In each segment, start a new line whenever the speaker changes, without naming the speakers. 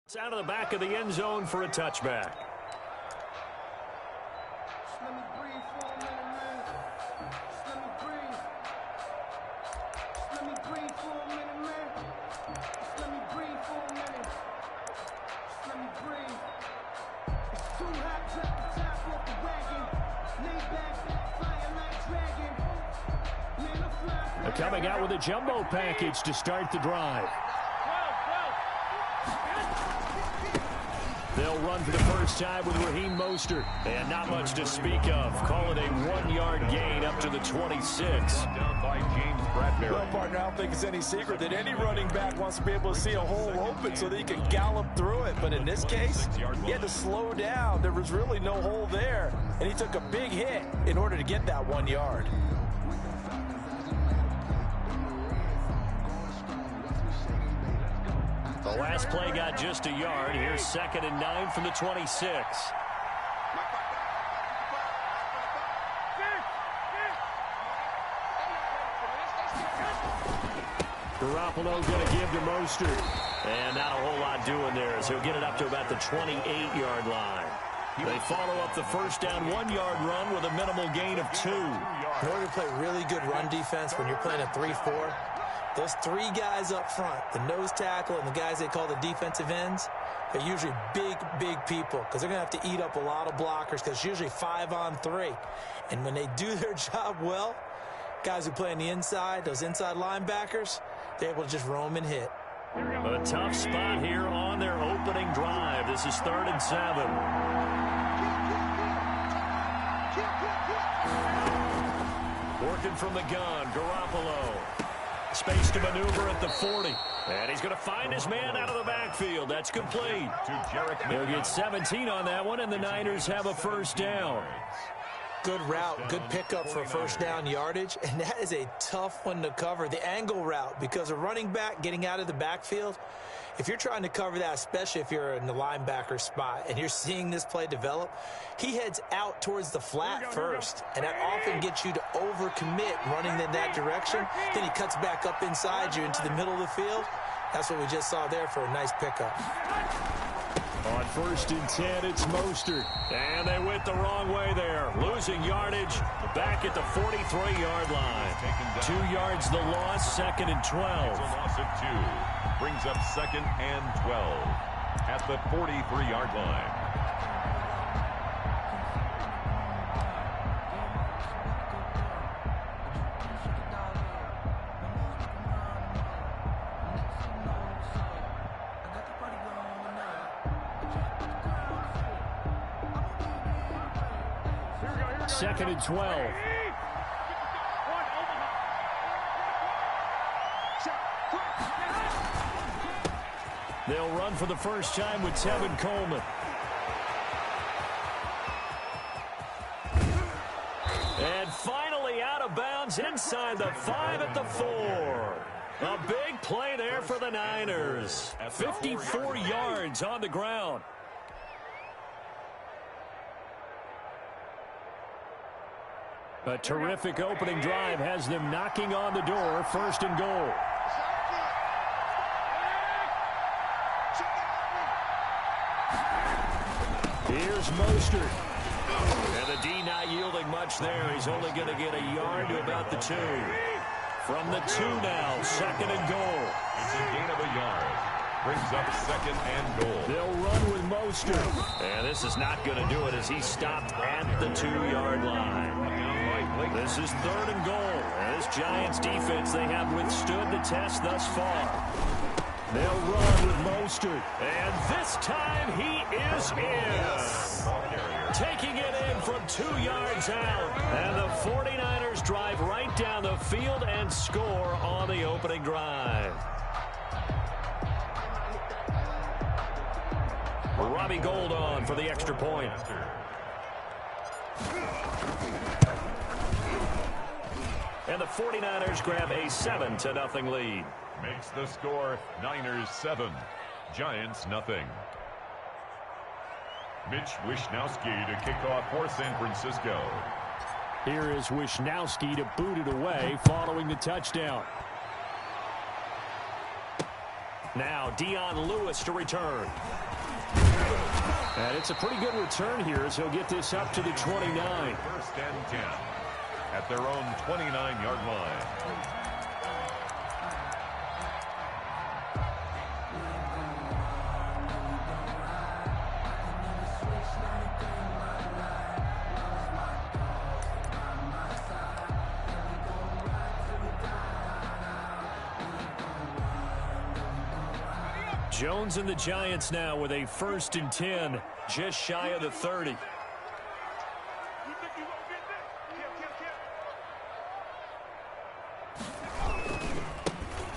It's out of the back of the end zone for a touchback.
Let me breathe for a minute, man. Let me breathe. Let me breathe for a minute, man. Let me breathe for a minute. Let me breathe. It's too hot, drop the top off the wagon. Lay back, flying like dragon. Man, I'm flying.
They're coming out with a jumbo package to start the drive. They'll run for the first time with Raheem Mostert. And not much to speak of. Call it a 1-yard gain up to the 26.
Down by James Bradbury.
Well, partner, I don't think it's any secret that any running back wants to be able to see a hole open so that he can gallop through it. But in this case, he had to slow down. There was really no hole there. And he took a big hit in order to get that 1 yard.
The last play got just a yard. Here's 2nd and 9 from the 26. Garoppolo going to give to Mostert. And not a whole lot doing there as he'll get it up to about the 28-yard line. They follow up the first down 1-yard run with a minimal gain of 2.
In order to play really good run defense when you're playing a 3-4, those 3 guys up front, the nose tackle and the guys they call the defensive ends, they're usually big, big people because they're going to have to eat up a lot of blockers because it's usually 5-on-3. And when they do their job well, guys who play on the inside, those inside linebackers, they're able to just roam and hit.
A tough spot here on their opening drive. This is 3rd and 7. Working from the gun, Garoppolo. Space to maneuver at the 40. And he's going to find his man out of the backfield. That's complete. He'll get 17 on that one, and the Niners have a first down.
Good route, good pickup for first down yardage, and that is a tough one to cover, the angle route, because a running back getting out of the backfield, if you're trying to cover that, especially if you're in the linebacker spot and you're seeing this play develop, he heads out towards the flat first, and that often gets you to overcommit running in that direction. Then he cuts back up inside you into the middle of the field. That's what we just saw there for a nice pickup.
On 1st and 10, it's Mostert. And they went the wrong way there. Losing yardage back at the 43-yard line. 2 yards the loss, 2nd and 12.
It's a loss of 2. Brings up 2nd and 12 at the 43-yard line.
Second and 12. They'll run for the first time with Tevin Coleman. And finally out of bounds inside the 5 at the 4. A big play there for the Niners. 54 yards on the ground. A terrific opening drive has them knocking on the door, 1st and goal. Here's Mostert. And the D not yielding much there. He's only going to get a yard to about the 2. From the 2 now, 2nd and goal.
It's a gain of a yard. Brings up 2nd and goal.
They'll run with Mostert. And this is not going to do it as he stopped at the 2-yard line. This is 3rd and goal. And this Giants defense, they have withstood the test thus far. They'll run with Mostert. And this time he is in. Taking it in from 2 yards out. And the 49ers drive right down the field and score on the opening drive. Robbie Gould on for the extra point. And the 49ers grab a 7-0 lead.
Makes the score Niners 7, Giants nothing. Mitch Wishnowsky to kick off for San Francisco.
Here is Wishnowsky to boot it away following the touchdown. Now Dion Lewis to return. And it's a pretty good return here as he'll get this up to the 29.
First and 10 at their own 29-yard line.
Jones and the Giants now with a 1st and 10, just shy of the 30.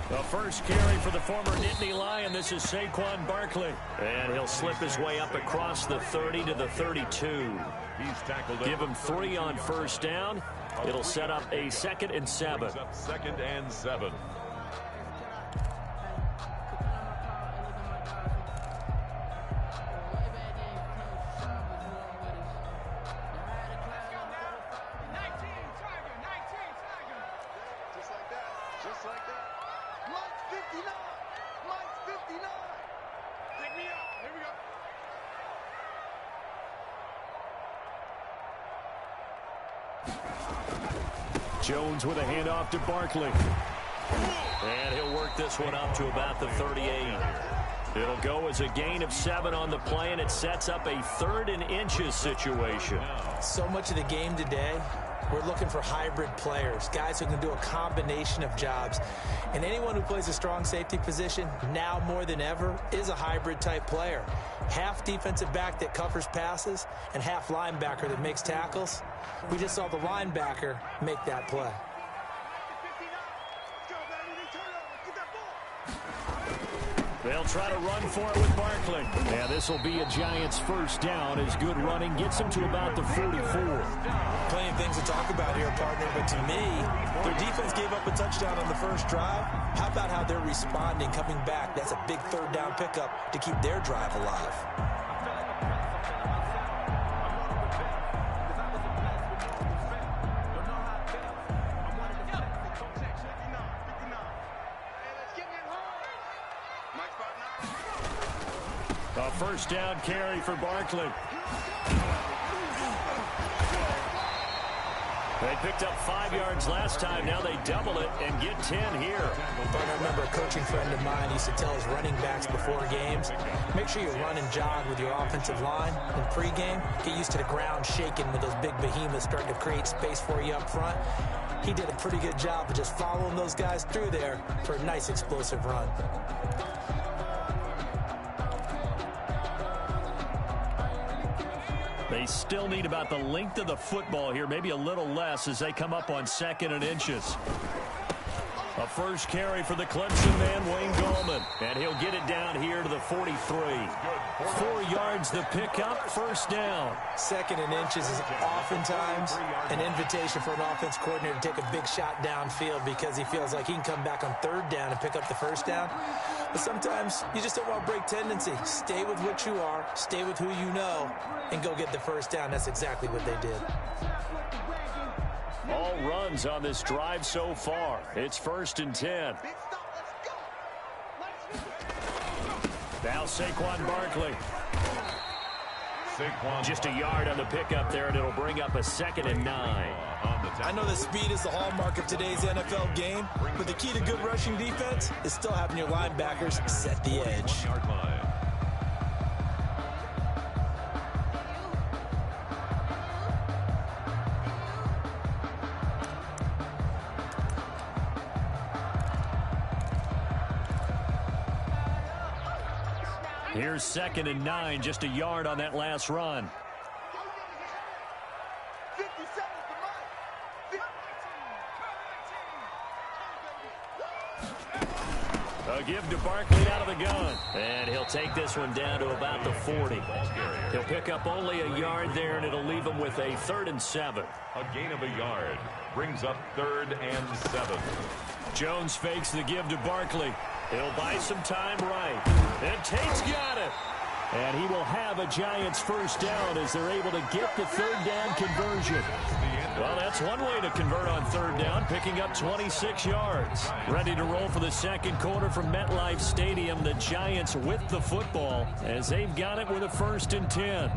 The first carry for the former Nittany Lion. This is Saquon Barkley. And he'll slip his way up across the 30 to the 32.
He's tackled.
Give him 3 on 1st down. It'll set up a 2nd and 7.
Brings up 2nd and 7.
Jones with a handoff to Barkley. And he'll work this one up to about the 38. It'll go as a gain of 7 on the play, and it sets up a 3rd and inches situation.
So much of the game today, we're looking for hybrid players, guys who can do a combination of jobs. And anyone who plays a strong safety position, now more than ever, is a hybrid type player. Half defensive back that covers passes and half linebacker that makes tackles. We just saw the linebacker make that play.
They'll try to run for it with Barkley. Yeah, this will be a Giants 1st down as good running gets him to about the 44.
Plenty of things to talk about here, partner, but to me, their defense gave up a touchdown on the first drive. How about how they're responding, coming back? That's a big 3rd down pickup to keep their drive alive.
A 1st down carry for Barkley. They picked up 5 yards last time. Now they double it and get 10 here.
I remember a coaching friend of mine used to tell his running backs before games, make sure you run and jog with your offensive line in pregame. Get used to the ground shaking with those big behemoths starting to create space for you up front. He did a pretty good job of just following those guys through there for a nice explosive run.
They still need about the length of the football here, maybe a little less as they come up on 2nd and inches. A first carry for the Clemson man, Wayne Gallman. And he'll get it down here to the 43. 4 yards the pickup, 1st down.
2nd and inches is oftentimes an invitation for an offense coordinator to take a big shot downfield because he feels like he can come back on 3rd down and pick up the 1st down. But sometimes you just don't want to break tendency. Stay with what you are, stay with who you know, and go get the 1st down. That's exactly what they did.
All runs on this drive so far. It's 1st and 10. Now Saquon Barkley. Just a yard on the pickup there, and it'll bring up a 2nd and 9.
I know that speed is the hallmark of today's NFL game, but the key to good rushing defense is still having your linebackers set the edge.
Here's 2nd and 9, just a yard on that last run. A give to Barkley out of the gun. And he'll take this one down to about the 40. He'll pick up only a yard there, and it'll leave him with a 3rd and 7.
A gain of a yard brings up 3rd and 7.
Jones fakes the give to Barkley. He'll buy some time right. And Tate's got it. And he will have a Giants first down as they're able to get the third down conversion. Well, that's one way to convert on third down, picking up 26 yards. Ready to roll for the second quarter from MetLife Stadium. The Giants with the football as they've got it with a 1st and 10.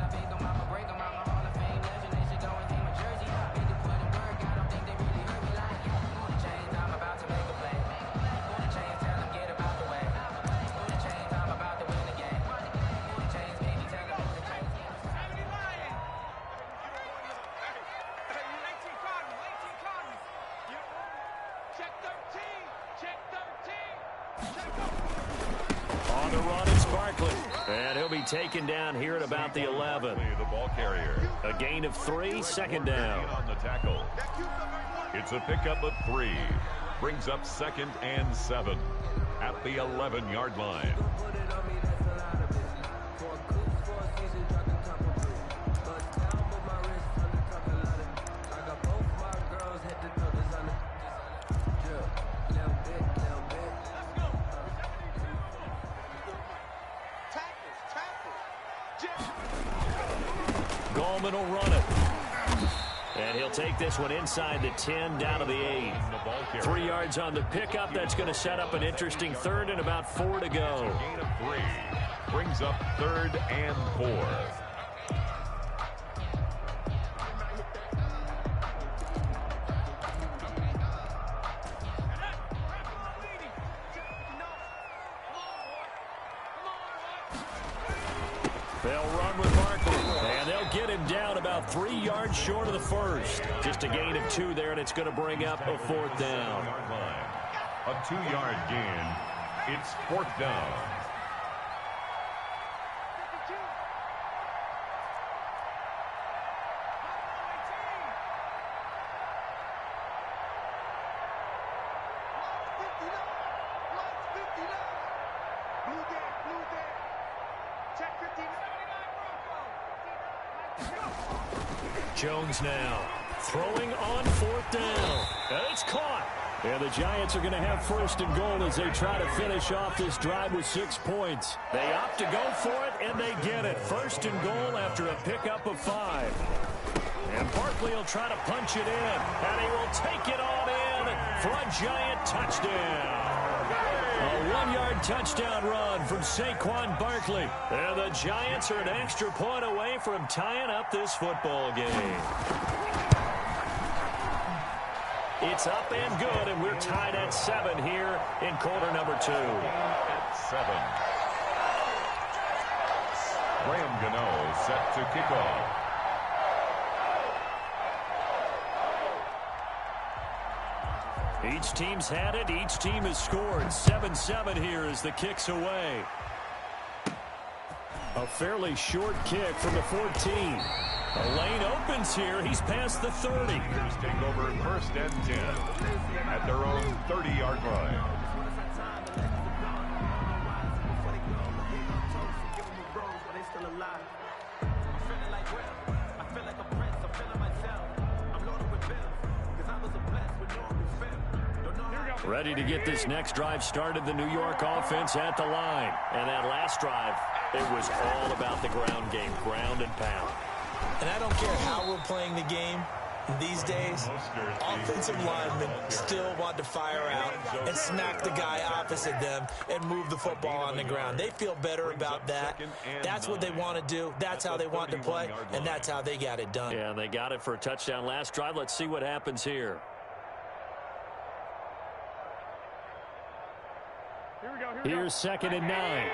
On the run is Barkley. And he'll be taken down here at about the 11.
The ball carrier.
A gain of 3, second down.
On the tackle. It's a pickup of 3. Brings up 2nd and 7 at the 11-yard line.
Gallman will run it. And he'll take this one inside the 10, down to the 8. 3 yards on the pickup. That's going to set up an interesting 3rd and about 4 to go.
Gain of 3. Brings up 3rd and 4.
They'll run with Barkley, and they'll get him down about 3 yards short of the first. Just a gain of 2 there, and it's going to bring up a 4th down.
A 2-yard gain. It's 4th down.
Jones now throwing on 4th down. And it's caught. And the Giants are going to have 1st and goal as they try to finish off this drive with 6 points. They opt to go for it, and they get it. 1st and goal after a pickup of 5. And Barkley will try to punch it in. And he will take it on in for a Giant touchdown. A 1-yard touchdown run from Saquon Barkley. And the Giants are an extra point away from tying up this football game. It's up and good, and we're tied at 7 here in quarter number 2.
At 7. Graham Gano set to kick off.
Each team's had it. Each team has scored. 7-7 here as the kick's away. A fairly short kick from the 14. A lane opens here. He's past the 30.
Here's take over 1st and 10 at their own 30-yard line.
Ready to get this next drive started, the New York offense at the line. And that last drive, it was all about the ground game, ground and pound.
And I don't care how we're playing the game these days, offensive linemen still want to fire out and smack the guy opposite them and move the football on the ground. They feel better about that. That's what they want to do. That's how they want to play, and that's how they got it done.
Yeah, and they got it for a touchdown last drive. Let's see what happens here. Here's 2nd and 9.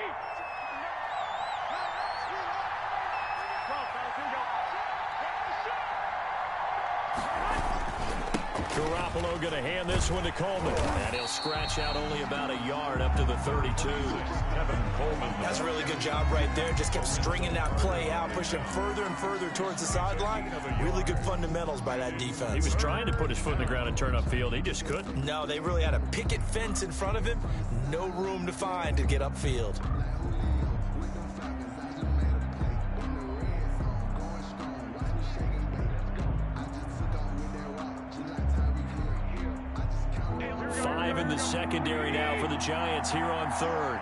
Garoppolo going to hand this one to Coleman. And he'll scratch out only about a yard up to the 32.
That's a really good job right there. Just kept stringing that play out, pushing further and further towards the sideline. Really good fundamentals by that defense.
He was trying to put his foot in the ground and turn upfield. He just couldn't.
No, they really had a picket fence in front of him. No room to find to get upfield. Five in the secondary now for the Giants here on 3rd.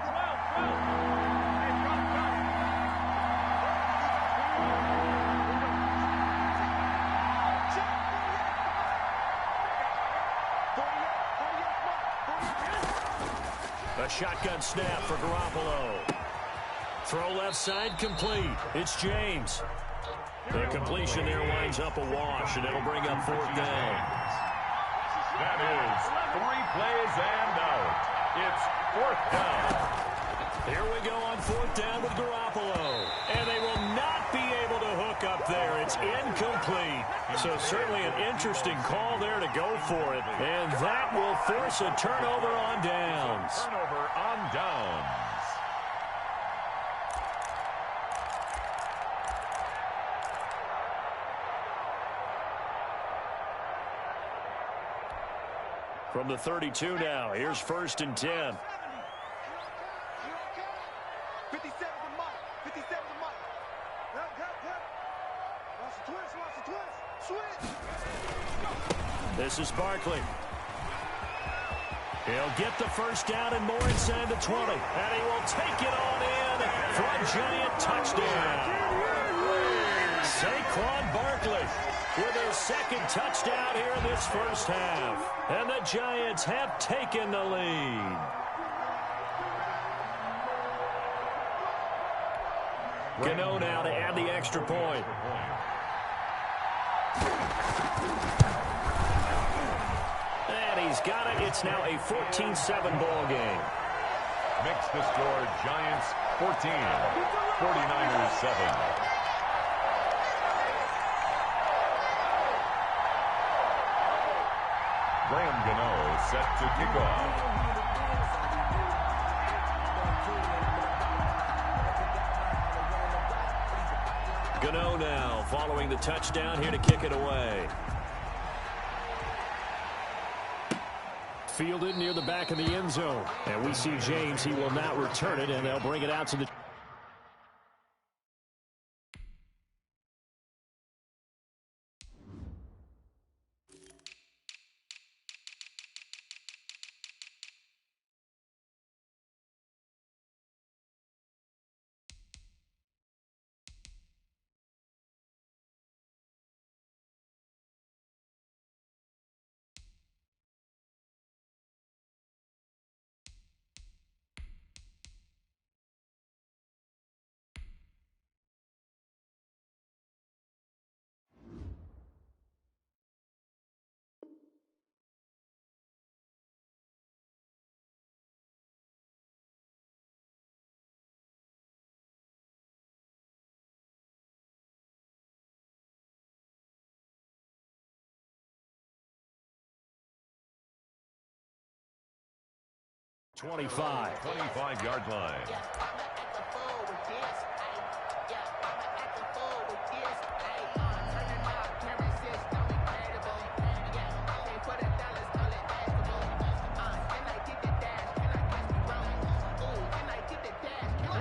A shotgun snap for Garoppolo. Throw left side complete. It's James. The completion there winds up a wash, and it'll bring up fourth down.
That is 3 plays and out. It's fourth down.
Here we go on fourth down with Garoppolo. And they will not be able to hook up there. It's incomplete. So certainly an interesting call there to go for it. And that will force a turnover on downs.
Turnover on downs.
From the 32 now, here's 1st and 10.
57 to Mike. 57 to Mike. Watch the twist. Switch.
This is Barkley. He'll get the first down and more inside the 20. And he will take it on in for a giant touchdown. Saquon Barkley with his second touchdown here in this first half. And the Giants have taken the lead. Gano now to add the extra point. And he's got it. It's now a 14-7 ball game.
Makes the score Giants 14, 49ers 7. Graham Gano set to kick off.
Gano now following the touchdown here to kick it away. Fielded near the back of the end zone. And we see James. He will not return it, and they'll bring it out to the... .25
25-yard line.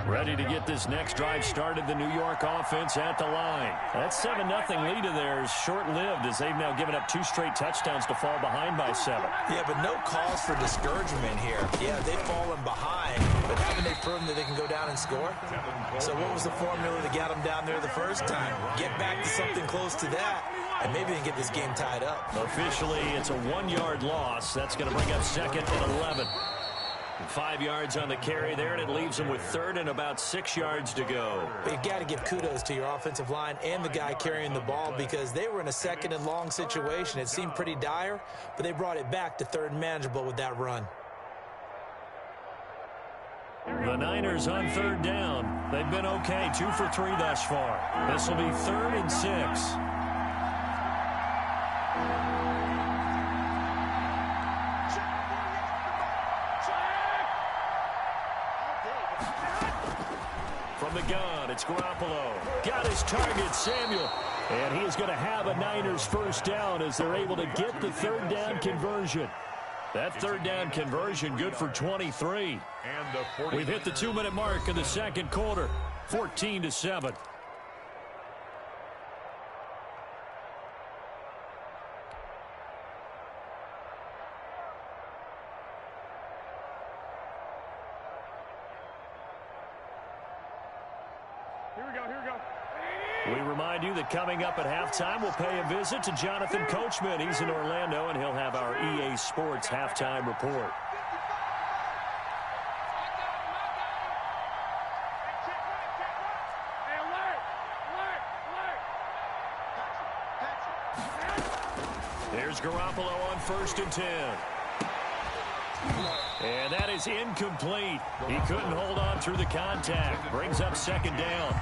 Ready to get this next drive started, the New York offense at the line. That 7-0 lead of theirs short-lived as they've now given up 2 straight touchdowns to fall behind by 7.
Yeah, but no cause for discouragement here. Yeah, they've fallen behind, but haven't they proven that they can go down and score? So what was the formula that got them down there the first time? Get back to something close to that, and maybe they can get this game tied up.
Officially, it's a 1-yard loss. That's going to bring up 2nd and 11. 5 yards on the carry there, and it leaves them with 3rd and about 6 yards to go.
But you've got to give kudos to your offensive line and the guy carrying the ball because they were in a 2nd and long situation. It seemed pretty dire, but they brought it back to 3rd and manageable with that run.
The Niners on 3rd down. They've been okay, 2 for 3 thus far. This will be 3rd and 6. From the gun, it's Garoppolo. Got his target, Samuel. And he is going to have a Niners first down as they're able to get the 3rd down conversion. That 3rd down conversion good for 23.
And
We've hit the 2-minute mark in the 2nd quarter, 14-7. We remind you that coming up at halftime, we'll pay a visit to Jonathan Coachman. He's in Orlando, and he'll have our EA Sports halftime report. Here's Garoppolo on 1st and 10. And that is incomplete. He couldn't hold on through the contact. Brings up 2nd down.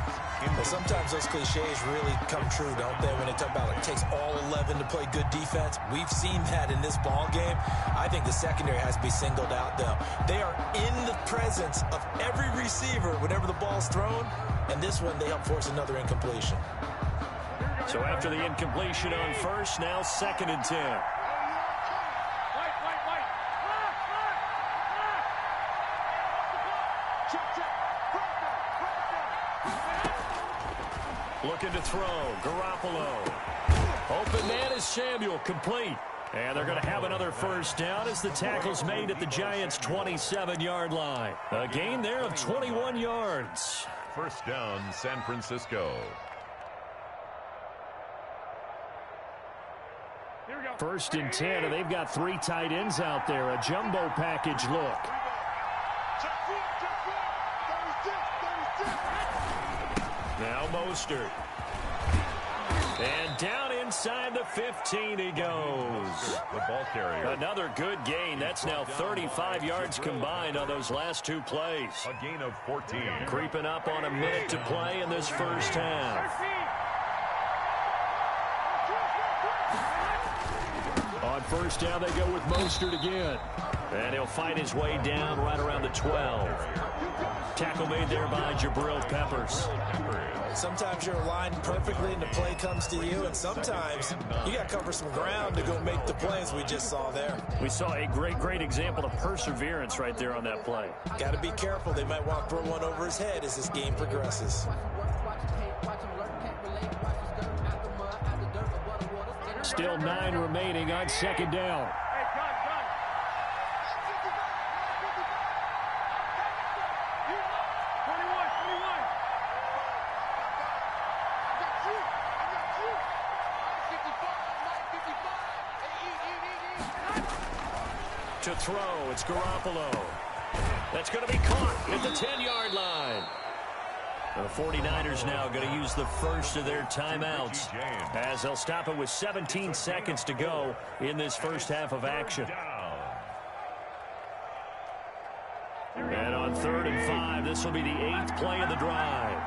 Well, sometimes those cliches really come true, don't they? When they talk about it takes all 11 to play good defense. We've seen that in this ball game. I think the secondary has to be singled out, though. They are in the presence of every receiver whenever the ball's thrown. And this one, they help force another incompletion.
So after the incompletion on 1st, now 2nd and 10. Looking to throw. Garoppolo. Open man is Samuel. Complete. And they're going to have another 1st down as the tackle's made at the Giants' 27-yard line. A gain there of 21 yards.
1st down, San Francisco.
1st and 10, and they've got 3 tight ends out there. A jumbo package look. Now Mostert. And down inside the 15 he goes.
The ball carrier.
Another good gain. That's now 35 yards combined on those last 2 plays.
A gain of 14.
Creeping up on a minute to play in this 1st half. On 1st down, they go with Mostert again. And he'll fight his way down right around the 12. Tackle made there by Jabril Peppers.
Sometimes you're aligned perfectly and the play comes to you, and sometimes you got to cover some ground to go make the plays we just saw there.
We saw a great example of perseverance right there on that play.
Got to be careful. They might want to throw one over his head as this game progresses.
Still 9 remaining on 2nd down. To throw, it's Garoppolo. That's going to be caught at the 10-yard line. The 49ers now going to use the first of their timeouts as they'll stop it with 17 seconds to go in this 1st half of action. And on 3rd and 5, this will be the 8th play of the drive.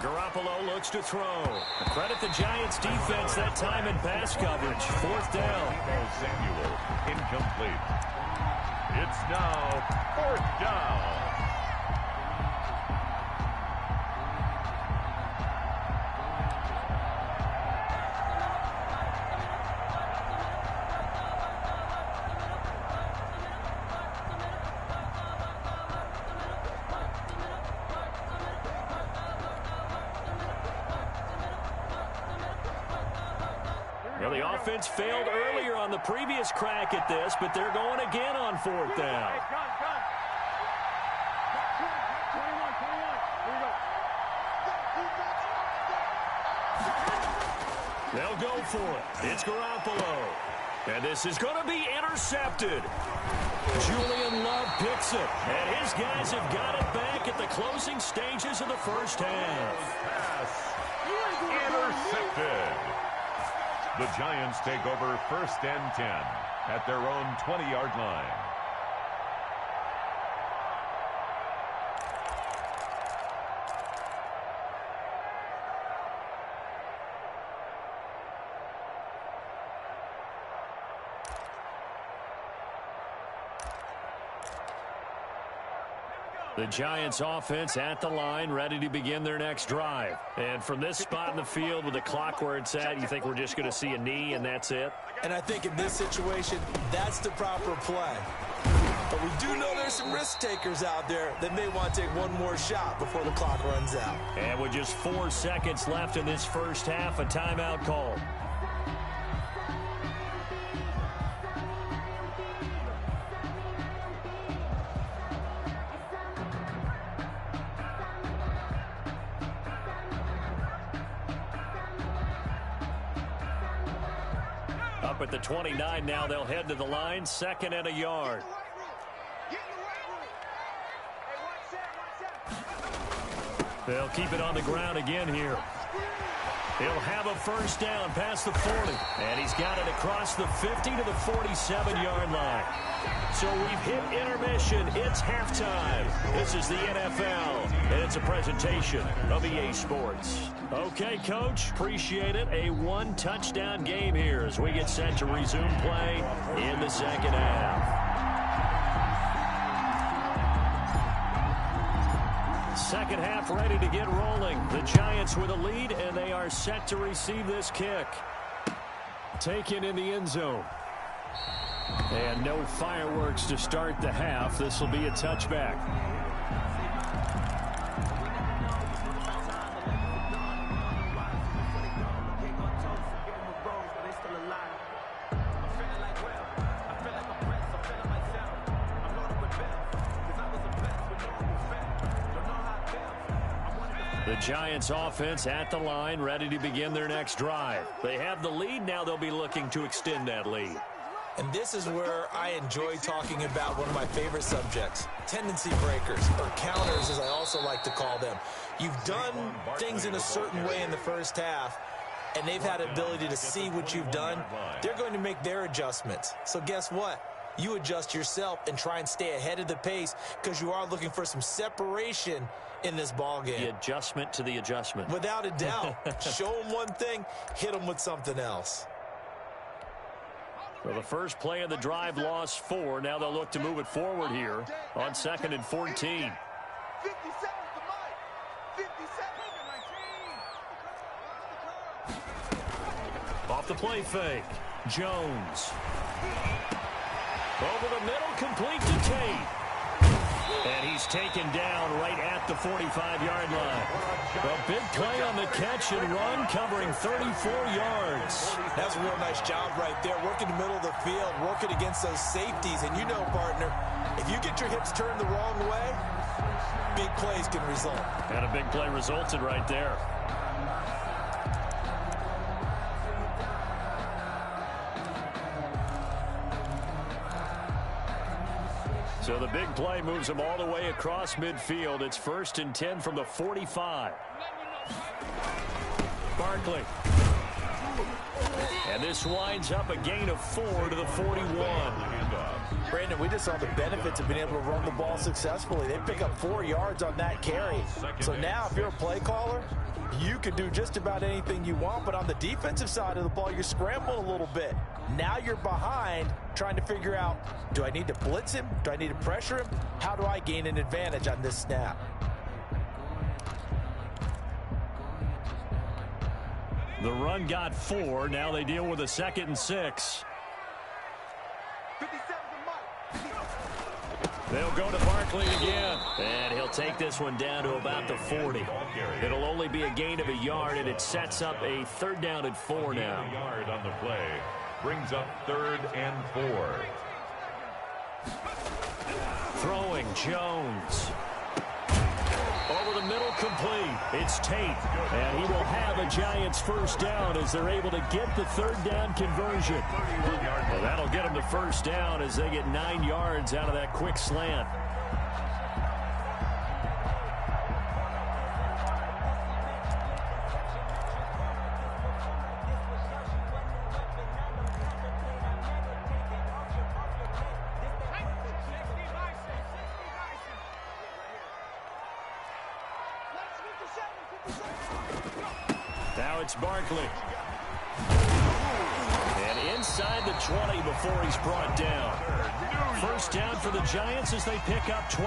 Garoppolo looks to throw. Credit the Giants defense that time in pass coverage. 4th down.
Samuel, incomplete. It's now 4th down.
Well, the offense failed earlier on the previous crack at this, but they're going again on 4th down. They'll go for it. It's Garoppolo. And this is going to be intercepted. Julian Love picks it. And his guys have got it back at the closing stages of the 1st half.
Pass intercepted. The Giants take over 1st and 10 at their own 20-yard line.
The Giants offense at the line, ready to begin their next drive. And from this spot in the field with the clock where it's at, you think we're just going to see a knee and that's it?
And I think in this situation, that's the proper play. But we do know there's some risk takers out there that may want to take one more shot before the clock runs out.
And with just 4 seconds left in this 1st half, a timeout call. Up at the 29 now, they'll head to the line, 2nd and a yard. They'll keep it on the ground again here. He'll have a first down past the 40. And he's got it across the 50 to the 47-yard line. So we've hit intermission. It's halftime. This is the NFL, and it's a presentation of EA Sports. Okay, Coach, appreciate it. A one-touchdown game here as we get set to resume play in the second half. Second half ready to get rolling. The Giants with a lead, and they are set to receive this kick. Taken in the end zone. And no fireworks to start the half. This will be a touchback. The Giants offense at the line, ready to begin their next drive. They have the lead. Now they'll be looking to extend that lead.
And this is where I enjoy talking about one of my favorite subjects, tendency breakers, or counters as I also like to call them. You've done things in a certain way in the first half, and they've had ability to see what you've done. They're going to make their adjustments. So guess what? You adjust yourself and try and stay ahead of the pace because you are looking for some separation in this ball game.
The adjustment to the adjustment.
Without a doubt. Show them one thing, hit them with something else.
Well, the first play of the drive lost 4. Now they'll look to move it forward here on 2nd and 14. Off the play fake. Jones. Over the middle, complete to Tate. And he's taken down right at the 45-yard line. A big play on the catch and run, covering 34 yards.
That's a real nice job right there, working the middle of the field, working against those safeties. And you know, partner, if you get your hips turned the wrong way, big plays can result.
And a big play resulted right there. So the big play moves them all the way across midfield. It's 1st and 10 from the 45. Barkley. And this winds up a gain of 4 to the 41.
Brandon, we just saw the benefits of being able to run the ball successfully. They pick up 4 yards on that carry. So now if you're a play caller, you can do just about anything you want. But on the defensive side of the ball, you're scrambling a little bit. Now you're behind trying to figure out, do I need to blitz him? Do I need to pressure him? How do I gain an advantage on this snap?
The run got 4. Now they deal with a 2nd and 6. They'll go to Barkley again. And he'll take this one down to about the 40. It'll only be a gain of a yard, and it sets up a 3rd down and 4 now.
A yard on the play brings up 3rd and 4.
Throwing Jones. Over the middle, complete. It's Tate. And he will have a Giants first down as they're able to get the 3rd down conversion. Well, that'll get them the first down as they get 9 yards out of that quick slant. Now it's Barkley. And inside the 20 before he's brought down. First down for the Giants as they pick up 12.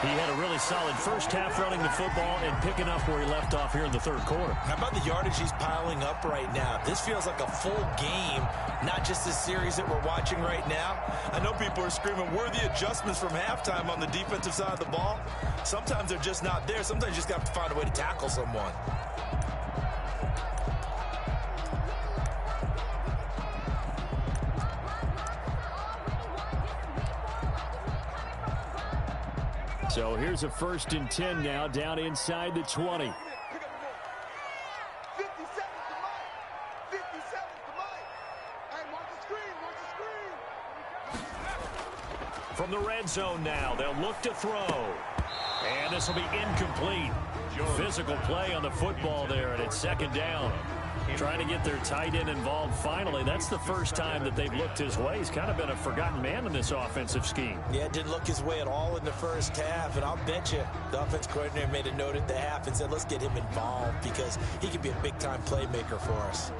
He had a really solid first half running the football and picking up where he left off here in the 3rd quarter.
How about the yardage he's piling up right now? This feels like a full game, not just this series that we're watching right now. I know people are screaming, where are the adjustments from halftime on the defensive side of the ball? Sometimes they're just not there. Sometimes you just have to find a way to tackle someone.
So here's a 1st and 10 now down inside the 20. From the red zone now, they'll look to throw. And this will be incomplete. Physical play on the football there, and it's second down. Trying to get their tight end involved finally. That's the first time that they've looked his way. He's kind of been a forgotten man in this offensive scheme.
Yeah, didn't look his way at all in the first half, and I'll bet you the offense coordinator made a note at the half and said, let's get him involved because he could be a big-time playmaker for us.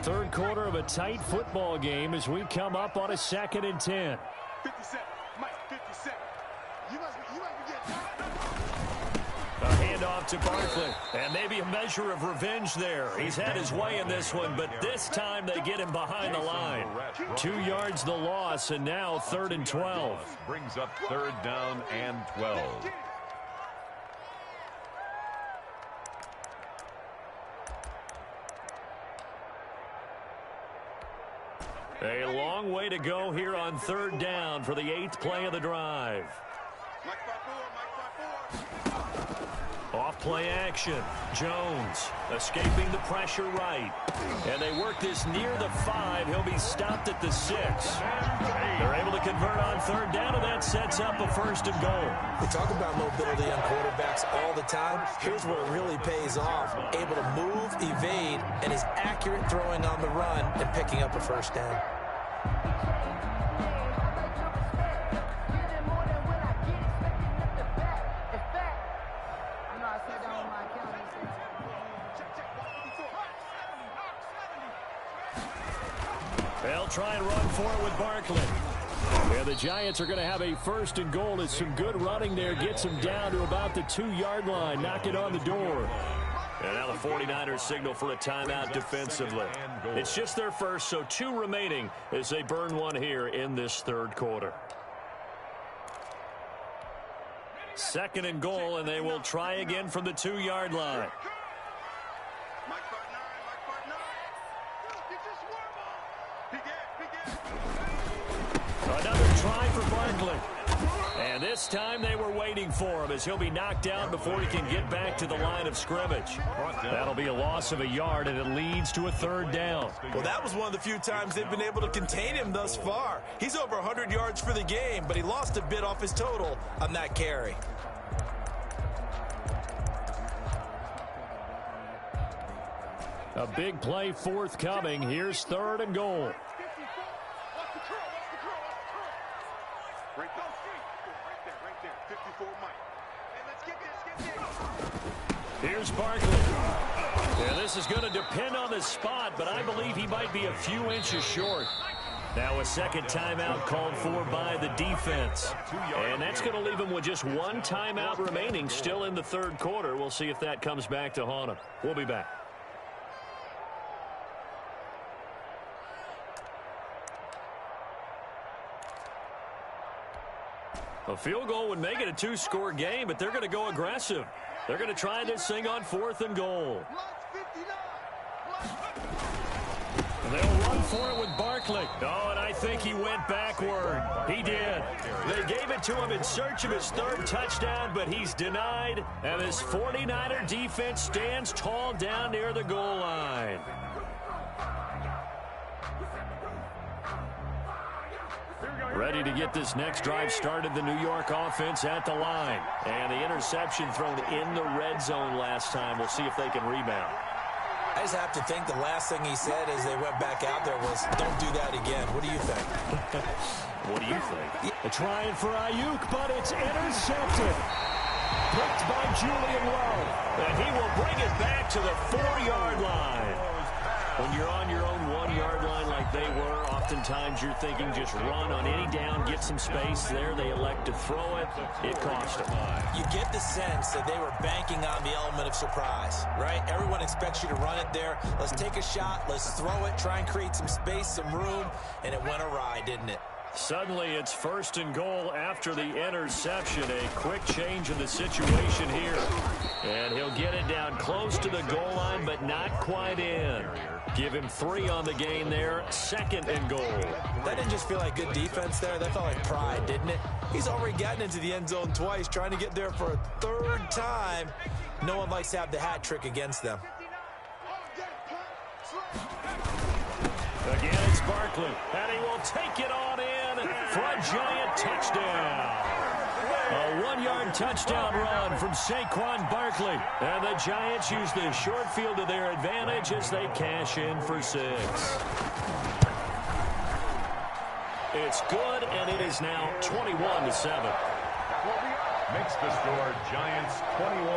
Third quarter of a tight football game as we come up on a 2nd and 10.
57. Mike, 57. You must be getting...
A handoff to Barkley, and maybe a measure of revenge there. He's had his way in this one, but this time they get him behind the line. 2 yards the loss, and now 3rd and 12.
Brings up 3rd down and 12.
A long way to go here on 3rd down for the 8th play of the drive. Off play action. Jones escaping the pressure right. And they work this near the 5. He'll be stopped at the 6. They're able to convert on 3rd down, and that sets up a 1st and goal.
We talk about mobility on quarterbacks all the time. Here's where it really pays off. Able to move, evade, and is accurate throwing on the run and picking up a 1st down.
They'll try and run for it with Barkley. And the Giants are going to have a 1st and goal. As some good running there gets them down to about the 2-yard line. Knock it on the door. And now the 49ers signal for a timeout defensively. It's just their first, so 2 remaining as they burn one here in this 3rd quarter. 2nd and goal, and they will try again from the 2-yard line. Another try for Barkley. And this time they were waiting for him as he'll be knocked down before he can get back to the line of scrimmage. That'll be a loss of a yard, and it leads to a 3rd down.
Well, that was one of the few times they've been able to contain him thus far. He's over 100 yards for the game, but he lost a bit off his total on that carry.
A big play forthcoming. Here's 3rd and goal. Here's Barkley. Yeah, this is going to depend on the spot, but I believe he might be a few inches short. Now a 2nd timeout called for by the defense. And that's going to leave him with just 1 timeout remaining still in the 3rd quarter. We'll see if that comes back to haunt him. We'll be back. A field goal would make it a 2-score game, but they're going to go aggressive. They're going to try this thing on 4th and goal. They'll run for it with Barkley. Oh, and I think he went backward. He did. They gave it to him in search of his 3rd touchdown, but he's denied. And this 49er defense stands tall down near the goal line. Ready to get this next drive started, the New York offense at the line. And the interception thrown in the red zone last time. We'll see if they can rebound.
I just have to think the last thing he said as they went back out there was, don't do that again. What do you think?
What do you think? Trying for Ayuk, but it's intercepted. Picked by Julian Lowe. And he will bring it back to the 4-yard line. When you're on your own 1-yard line like they were, oftentimes you're thinking just run on any down, get some space. There they elect to throw it. It cost them.
You get the sense that they were banking on the element of surprise, right? Everyone expects you to run it there. Let's take a shot. Let's throw it. Try and create some space, some room. And it went awry, didn't it?
Suddenly it's 1st and goal after the interception. A quick change in the situation here. And he'll get it down close to the goal line, but not quite in. Give him 3 on the gain there. 2nd and goal.
That didn't just feel like good defense there. That felt like pride, didn't it? He's already gotten into the end zone twice, trying to get there for a 3rd time. No one likes to have the hat trick against them.
Again, it's Barkley, and he will take it on in for a Giant touchdown. A 1-yard touchdown run from Saquon Barkley. And the Giants use the short field to their advantage as they cash in for 6. It's good, and it is now 21-7.
Makes the score Giants 21,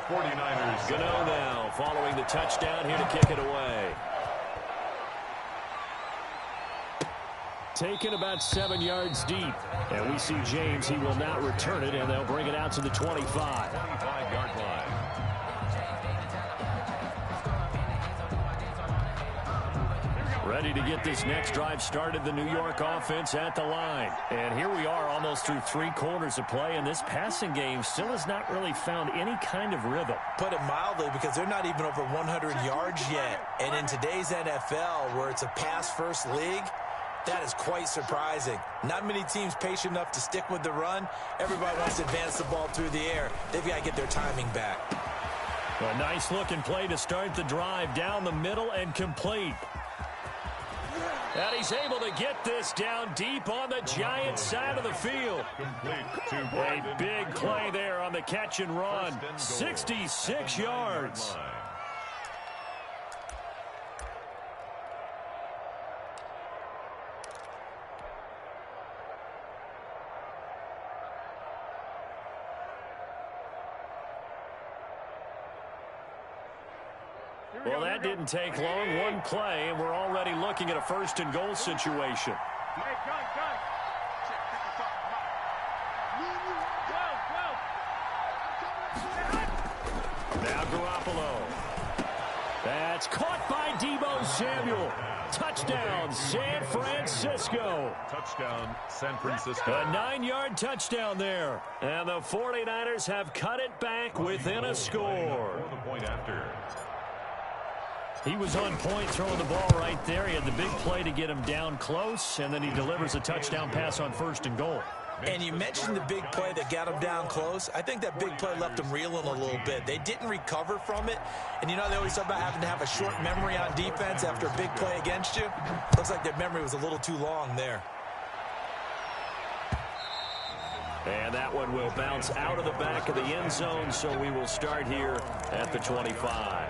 49ers.
Gano now following the touchdown here to kick it away. Taken about 7 yards deep. And we see James, he will not return it, and they'll bring it out to the 25.
25-yard line.
Ready to get this next drive started, the New York offense at the line. And here we are almost through 3 quarters of play, and this passing game still has not really found any kind of rhythm.
Put it mildly, because they're not even over 100 yards yet. And in today's NFL, where it's a pass-first league, that is quite surprising. Not many teams patient enough to stick with the run. Everybody wants to advance the ball through the air. They've got to get their timing back.
A nice-looking play to start the drive down the middle and complete. And he's able to get this down deep on the Giants side of the field. A big play there on the catch and run. 66 yards. Well, that didn't take long. 1 play, and we're already looking at a 1st and goal situation.
Hey, gun.
Now Garoppolo. That's caught by Deebo Samuel. Touchdown, San Francisco.
Touchdown, San Francisco.
A 9-yard touchdown there. And the 49ers have cut it back within a score.
For the point after.
He was on point throwing the ball right there. He had the big play to get him down close, and then he delivers a touchdown pass on 1st and goal.
And you mentioned the big play that got him down close. I think that big play left him reeling a little bit. They didn't recover from it. And, you know, they always talk about having to have a short memory on defense after a big play against you. Looks like their memory was a little too long there.
And that one will bounce out of the back of the end zone, so we will start here at the 25.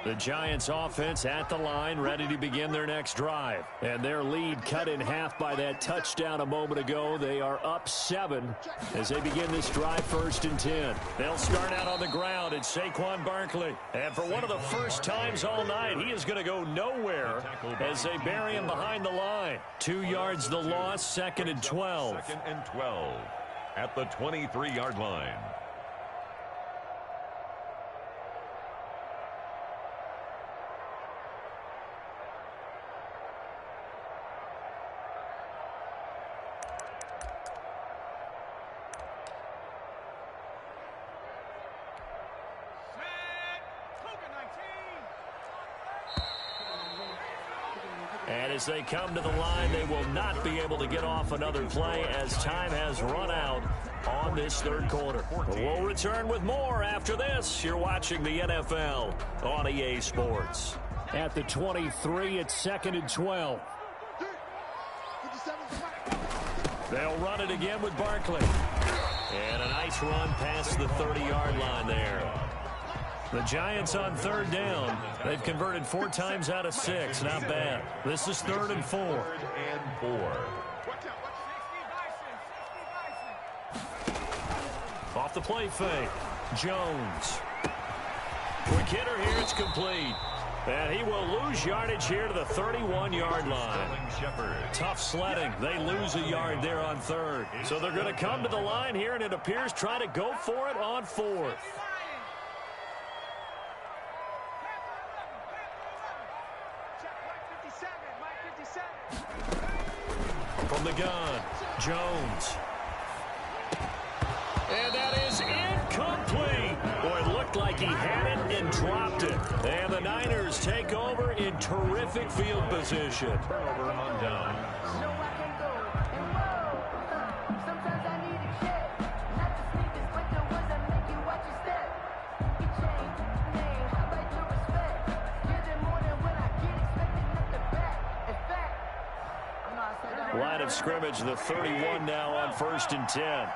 The Giants offense at the line, ready to begin their next drive. And their lead cut in half by that touchdown a moment ago. They are up 7 as they begin this drive 1st and 10. They'll start out on the ground. It's Saquon Barkley. And for one of the first times all night, he is going to go nowhere as they bury him behind the line. 2 yards the loss, 2nd and 12.
2nd and 12 at the 23-yard line.
And as they come to the line, they will not be able to get off another play as time has run out on this 3rd quarter. But we'll return with more after this. You're watching the NFL on EA Sports. At the 23, it's 2nd and 12. They'll run it again with Barkley. And a nice run past the 30-yard line there. The Giants on 3rd down. They've converted 4 times out of 6. Not bad. This is 3rd and 4.
3rd and 4.
Off the play fake. Jones. Quick hitter here. It's complete. And he will lose yardage here to the 31-yard line. Tough sledding. They lose a yard there on 3rd. So they're going to come to the line here, and it appears try to go for it on 4th. From the gun, Jones. And that is incomplete. Boy, it looked like he had it and And the Niners take over in terrific field position.
Turnover on down.
Line of scrimmage, the 31 now on 1st and 10.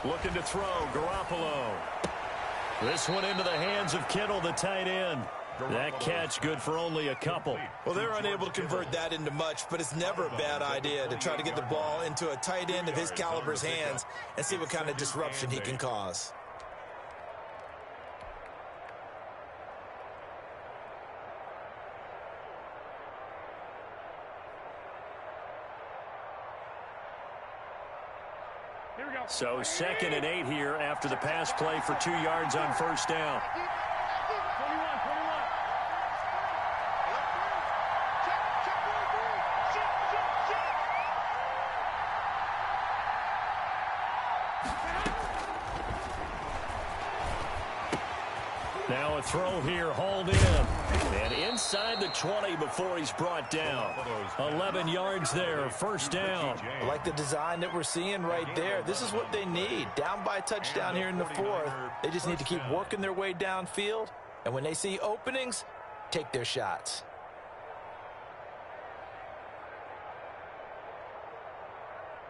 Looking to throw, Garoppolo. This one into the hands of Kittle, the tight end. That catch good for only a couple.
Well, they're unable to convert that into much, but it's never a bad idea to try to get the ball into a tight end of his caliber's hands and see what kind of disruption he can cause.
So 2nd and 8 here after the pass play for 2 yards on 1st down. Now a throw here, hauled in. And inside the 20 before he's brought down. 11 yards there, 1st down.
I like the design that we're seeing right there. This is what they need. Down by a touchdown here in the 4th. They just need to keep working their way downfield. And when they see openings, take their shots.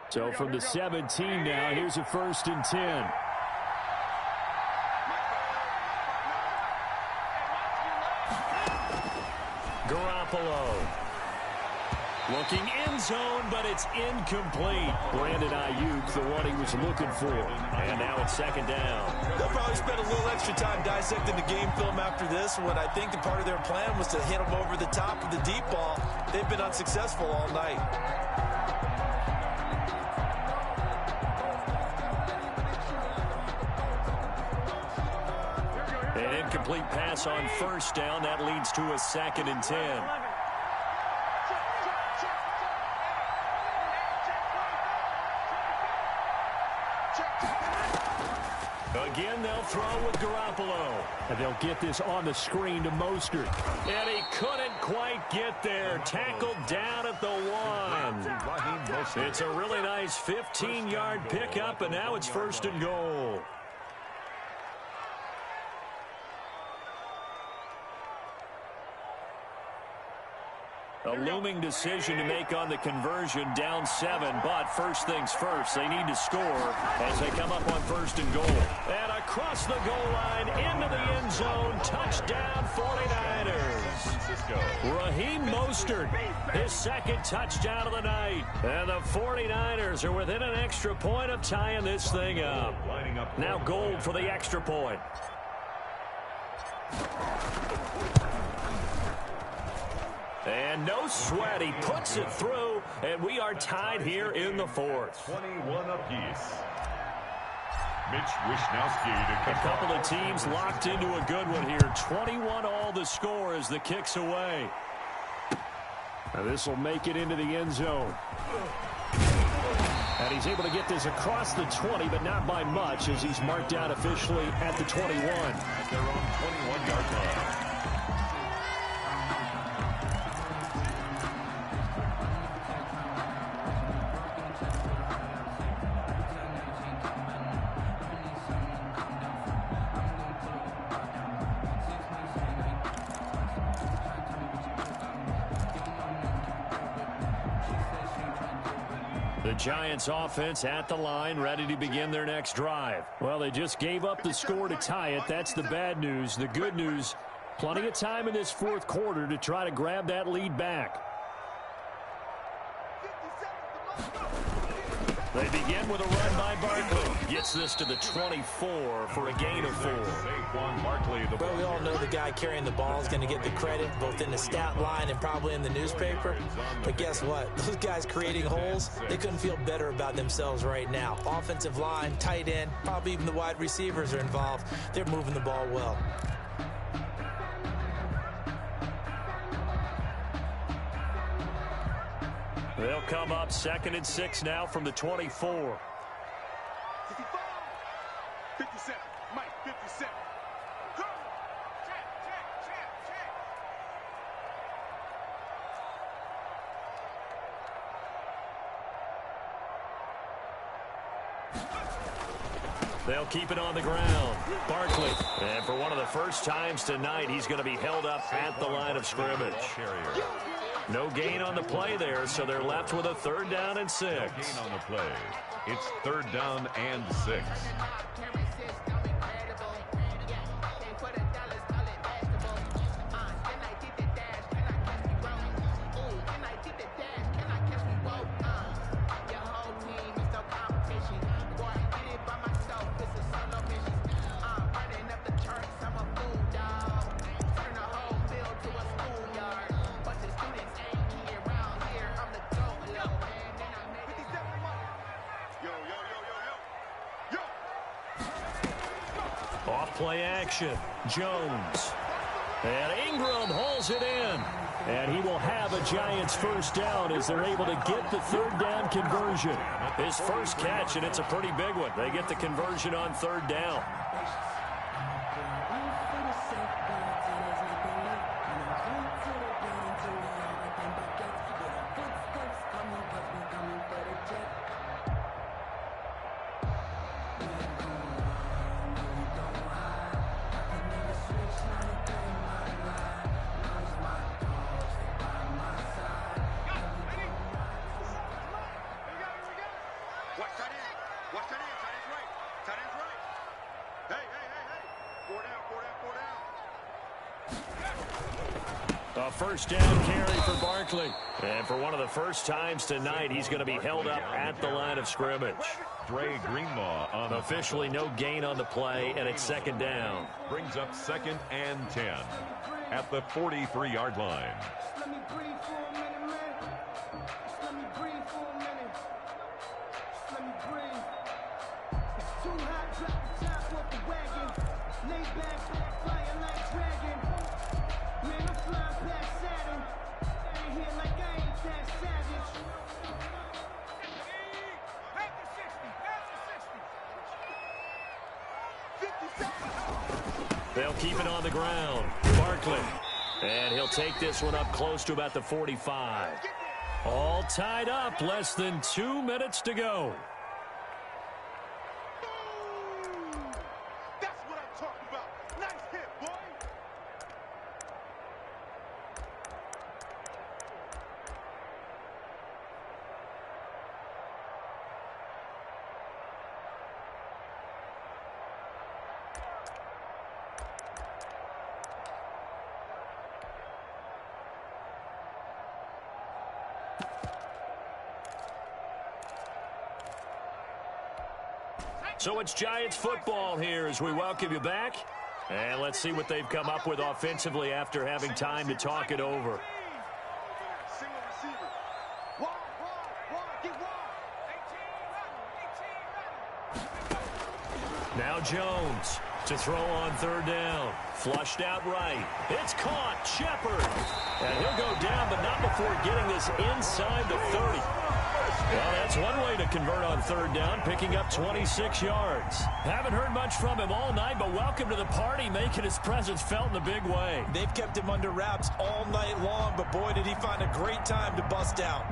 So from the 17 now, here's a 1st and 10. Garoppolo. Looking end zone, but it's incomplete. Brandon Ayuk, the one he was looking for. And now it's 2nd down.
They'll probably spend a little extra time dissecting the game film after this one. I think the part of their plan was to hit them over the top of the deep ball. They've been unsuccessful all night.
An incomplete pass on 1st down. That leads to a 2nd and 10. Again, they'll throw with Garoppolo. And they'll get this on the screen to Mostert. And he couldn't quite get there. Tackled down at the 1. It's a really nice 15-yard pickup, and now it's 1st and goal. A looming decision to make on the conversion, down 7, but first things first, they need to score as they come up on 1st and goal. And across the goal line, into the end zone, touchdown 49ers. Raheem Mostert, his 2nd touchdown of the night. And the 49ers are within an extra point of tying this thing up. Now Gold for the extra point. And no sweat, he puts it through, and we are tied here in the 4th.
21 apiece. Mitch Wishnowsky to
a couple of teams locked into a good one here. 21 all the score as the kick's away. Now this will make it into the end zone. And he's able to get this across the 20, but not by much as he's marked out officially at the 21.
At their own 21-yard line. The Giants offense at the line, ready to begin their next drive. Well, they just gave up the score to tie it. That's the bad news. The good news, plenty of time in this 4th quarter to try to grab that lead back. They begin with a run by Barkley. Gets this to the 24 for a gain of 4.
Well, we all know the guy carrying the ball is going to get the credit, both in the stat line and probably in the newspaper. But guess what? Those guys creating holes, they couldn't feel better about themselves right now. Offensive line, tight end, probably even the wide receivers are involved. They're moving the ball well.
They'll come up 2nd and 6 now from the 24.
55, 57, Mike, 57. Go! Check.
They'll keep it on the ground. Barkley. And for one of the first times tonight, he's going to be held up at the line of scrimmage. No gain on the play there, so they're left with a 3rd down and 6.
Gain on the play. It's 3rd down and 6.
Play action. Jones. And Ingram hauls it in. And he will have a Giants 1st down as they're able to get the 3rd down conversion. His first catch, and it's a pretty big one. They get the conversion on 3rd down. A 1st down carry for Barkley. And for one of the first times tonight, he's going to be held up at the line of scrimmage.
Dre Greenlaw on
officially no gain on the play, and it's 2nd down.
Brings up 2nd and 10 at the 43-yard line.
Let me breathe for a minute, man. Just let me breathe for a minute. Just let me breathe. It's too hot, drop the top off the wagon. Lay back, flying like dragon. Man, I'm flying past Saturn. Out of here like I ain't that savage. Back to 60, 57.
They'll keep it on the ground. Barkley. And he'll take this one up close to about the 45. All tied up. Less than 2 minutes to go.
That's what I'm talking about. Nice hit, boy.
So it's Giants football here as we welcome you back. And let's see what they've come up with offensively after having time to talk it over.
Single receiver. Wide, get wide.
Now Jones to throw on 3rd down. Flushed out right. It's caught. Shepard. And he'll go down, but not before getting this inside the 30. Well, that's one way to convert on 3rd down, picking up 26 yards. Haven't heard much from him all night, but welcome to the party, making his presence felt in a big way.
They've kept him under wraps all night long, but boy, did he find a great time to bust out.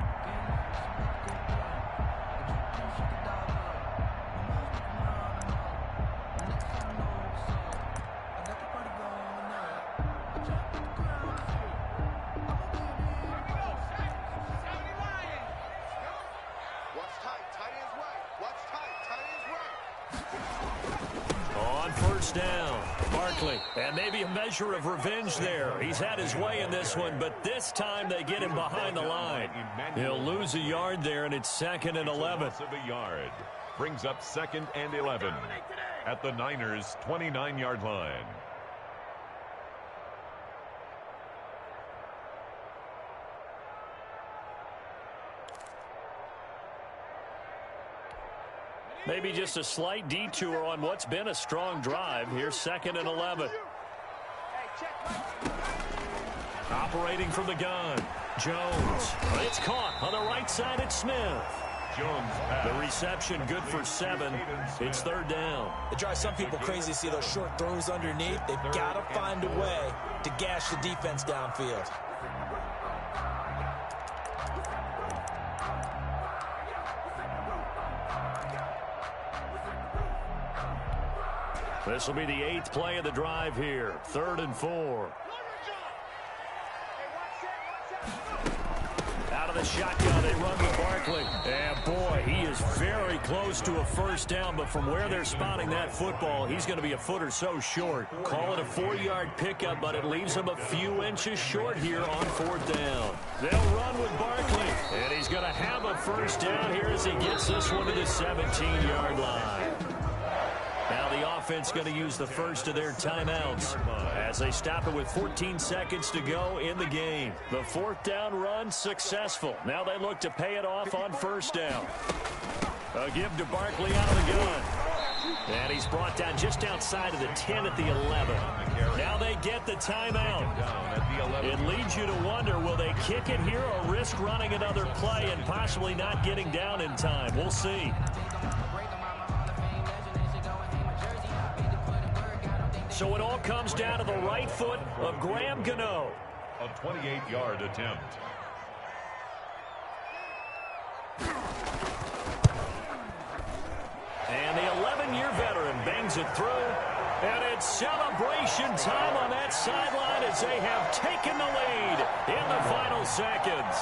On 1st first down. Barkley, and maybe a measure of revenge there. He's had his way in this one, but this time they get him behind the line. He'll lose a yard there, and it's 2nd and 11.
Loss of a yard. Brings up 2nd and 11 at the Niners' 29-yard line.
Maybe just a slight detour on what's been a strong drive. Here's 2nd and 11. Operating from the gun. Jones. It's caught on the right side at Smith.
Jones
The reception good for 7. It's 3rd down.
It drives some people crazy to see those short throws underneath. They've got to find a way to gash the defense downfield.
This will be the 8th play of the drive here. 3rd and 4. Out of the shotgun, they run with Barkley. And boy, he is very close to a first down, but from where they're spotting that football, he's going to be a foot or so short. Call it a 4-yard pickup, but it leaves him a few inches short here on 4th down. They'll run with Barkley, and he's going to have a first down here as he gets this one to the 17-yard line. Now the offense going to use the first of their timeouts as they stop it with 14 seconds to go in the game. The 4th down run successful. Now they look to pay it off on 1st down. A give to Barkley out of the gun. And he's brought down just outside of the 10 at the 11. Now they get the timeout. It leads you to wonder, will they kick it here or risk running another play and possibly not getting down in time? We'll see. So it all comes down to the right foot of Graham Gano.
A 28-yard attempt.
And the 11-year veteran bangs it through. And it's celebration time on that sideline as they have taken the lead in the final seconds.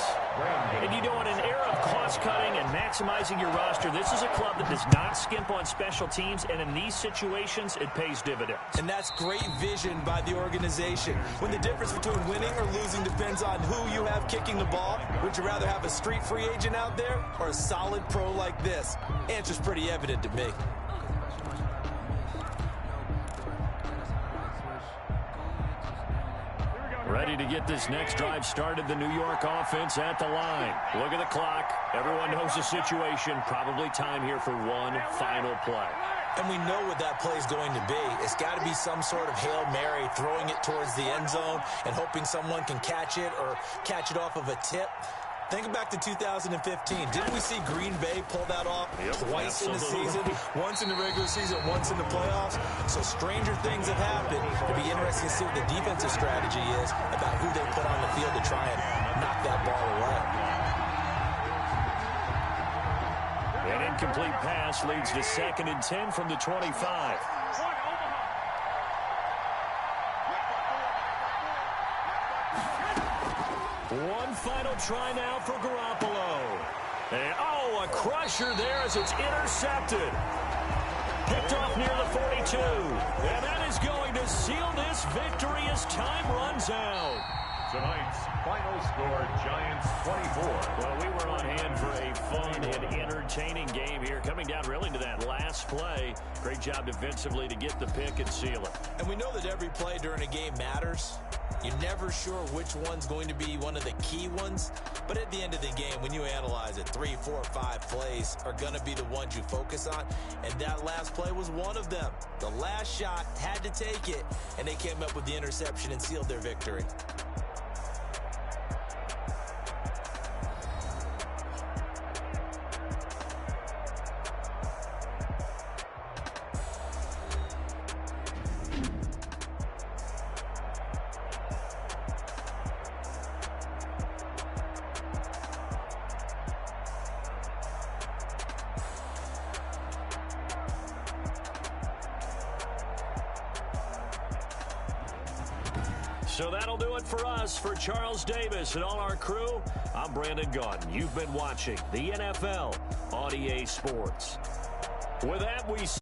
And you know, in an era of cost-cutting and maximizing your roster, this is a club that does not skimp on special teams, and in these situations, it pays dividends.
And that's great vision by the organization. When the difference between winning or losing depends on who you have kicking the ball, would you rather have a street free agent out there or a solid pro like this? Answer's pretty evident to me.
Ready to get this next drive started, the New York offense at the line. Look at the clock. Everyone knows the situation. Probably time here for one final play.
And we know what that play is going to be. It's got to be some sort of Hail Mary, throwing it towards the end zone and hoping someone can catch it or catch it off of a tip. Think back to 2015. Didn't we see Green Bay pull that off twice in the season? Once in the regular season, once in the playoffs. So stranger things have happened. It'll be interesting to see what the defensive strategy is about who they put on the field to try and knock that ball away.
An incomplete pass leads to 2nd and 10 from the 25. One final try now for Garoppolo. And, a crusher there as it's intercepted. Picked off near the 42. And that is going to seal this victory as time runs out.
Tonight's final score, Giants 24.
Well, we were on hand for a fun and entertaining game here. Coming down really to that last play. Great job defensively to get the pick and seal it.
And we know that every play during a game matters. You're never sure which one's going to be one of the key ones. But at the end of the game, when you analyze it, 3, 4, 5 plays are going to be the ones you focus on. And that last play was one of them. The last shot had to take it, and they came up with the interception and sealed their victory.
So that'll do it for us. For Charles Davis and all our crew, I'm Brandon Gaudin. You've been watching the NFL on EA Sports. With that, we say